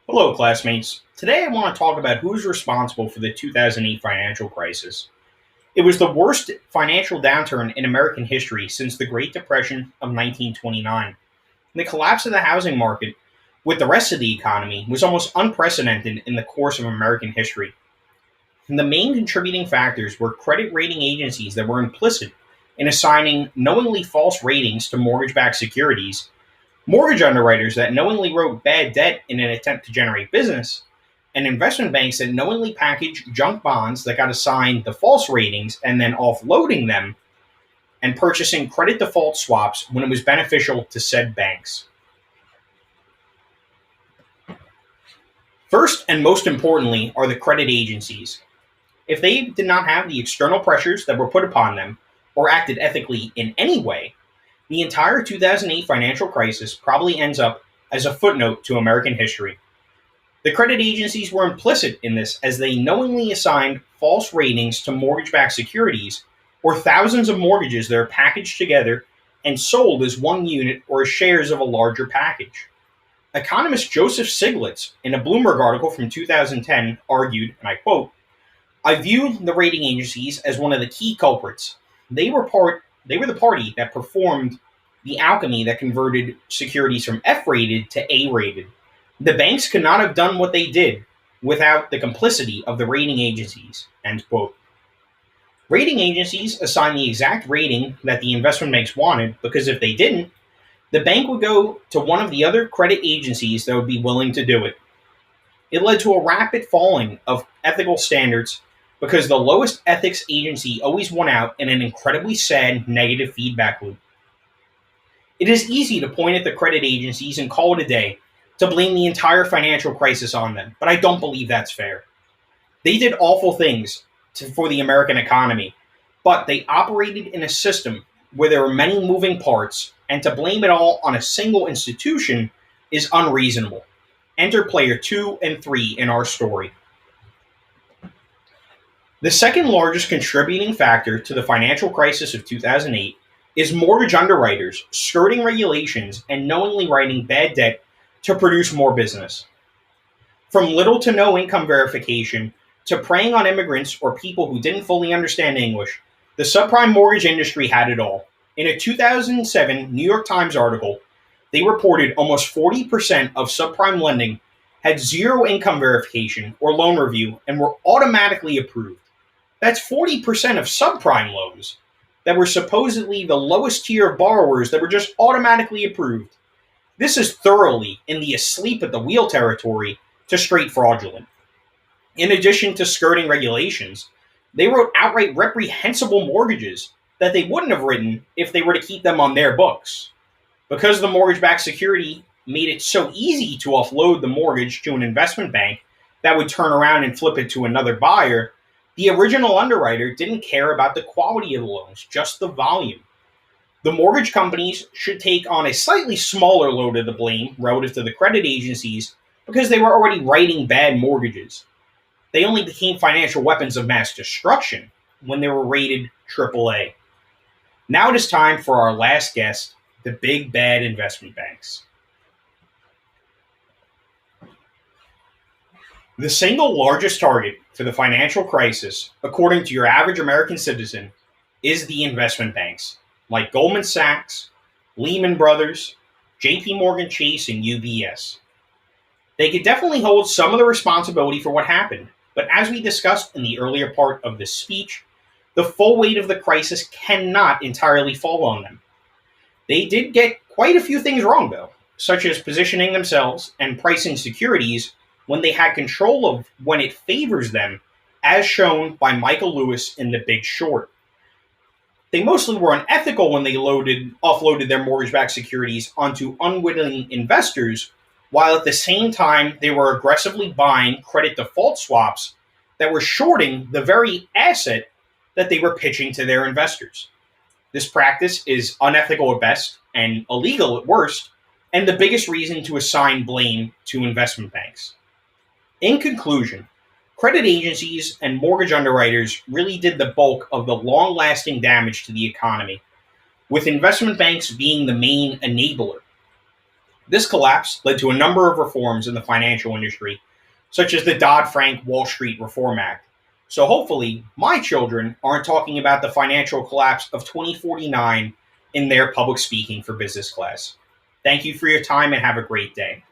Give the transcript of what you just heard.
Hello, classmates. Today I want to talk about who's responsible for the 2008 financial crisis. It was the worst financial downturn in American history since the Great Depression of 1929. The collapse of the housing market, with the rest of the economy, was almost unprecedented in the course of American history. And the main contributing factors were credit rating agencies that were implicit in assigning knowingly false ratings to mortgage backed securities, mortgage underwriters that knowingly wrote bad debt in an attempt to generate business, and investment banks that knowingly packaged junk bonds that got assigned the false ratings and then offloading them and purchasing credit default swaps when it was beneficial to said banks. First and most importantly are the credit agencies. If they did not have the external pressures that were put upon them or acted ethically in any way, the entire 2008 financial crisis probably ends up as a footnote to American history. The credit agencies were implicit in this as they knowingly assigned false ratings to mortgage backed securities or thousands of mortgages that are packaged together and sold as one unit or as shares of a larger package. Economist Joseph Stiglitz, in a Bloomberg article from 2010, argued, and I quote, "I view the rating agencies as one of the key culprits. They were the party that performed the alchemy that converted securities from F-rated to A-rated. The banks could not have done what they did without the complicity of the rating agencies." End quote. Rating agencies assign the exact rating that the investment banks wanted because if they didn't, the bank would go to one of the other credit agencies that would be willing to do it. It led to a rapid falling of ethical standards because the lowest ethics agency always won out in an incredibly sad negative feedback loop. It is easy to point at the credit agencies and call it a day, to blame the entire financial crisis on them, but I don't believe that's fair. They did awful things for the American economy, but they operated in a system where there were many moving parts, and to blame it all on a single institution is unreasonable. Enter player 2 and 3 in our story. The second largest contributing factor to the financial crisis of 2008 is mortgage underwriters skirting regulations and knowingly writing bad debt to produce more business. From little to no income verification to preying on immigrants or people who didn't fully understand English, the subprime mortgage industry had it all. In a 2007 New York Times article, they reported almost 40% of subprime lending had zero income verification or loan review and were automatically approved. That's 40% of subprime loans that were supposedly the lowest tier of borrowers that were just automatically approved. This is thoroughly in the asleep at the wheel territory to straight fraudulent. In addition to skirting regulations, they wrote outright reprehensible mortgages that they wouldn't have written if they were to keep them on their books. Because the mortgage-backed security made it so easy to offload the mortgage to an investment bank that would turn around and flip it to another buyer, the original underwriter didn't care about the quality of the loans, just the volume. The mortgage companies should take on a slightly smaller load of the blame relative to the credit agencies because they were already writing bad mortgages. They only became financial weapons of mass destruction when they were rated AAA. Now it is time for our last guest, the big bad investment banks. The single largest target for the financial crisis, according to your average American citizen, is the investment banks, like Goldman Sachs, Lehman Brothers, JP Morgan Chase, and UBS. They could definitely hold some of the responsibility for what happened, but as we discussed in the earlier part of this speech, the full weight of the crisis cannot entirely fall on them. They did get quite a few things wrong, though, such as positioning themselves and pricing securities when they had control of when it favors them, as shown by Michael Lewis in The Big Short. They mostly were unethical when they offloaded their mortgage-backed securities onto unwitting investors, while at the same time they were aggressively buying credit default swaps that were shorting the very asset that they were pitching to their investors. This practice is unethical at best and illegal at worst, and the biggest reason to assign blame to investment banks. In conclusion, credit agencies and mortgage underwriters really did the bulk of the long-lasting damage to the economy, with investment banks being the main enabler. This collapse led to a number of reforms in the financial industry, such as the Dodd-Frank Wall Street Reform Act. So hopefully, my children aren't talking about the financial collapse of 2049 in their public speaking for business class. Thank you for your time and have a great day.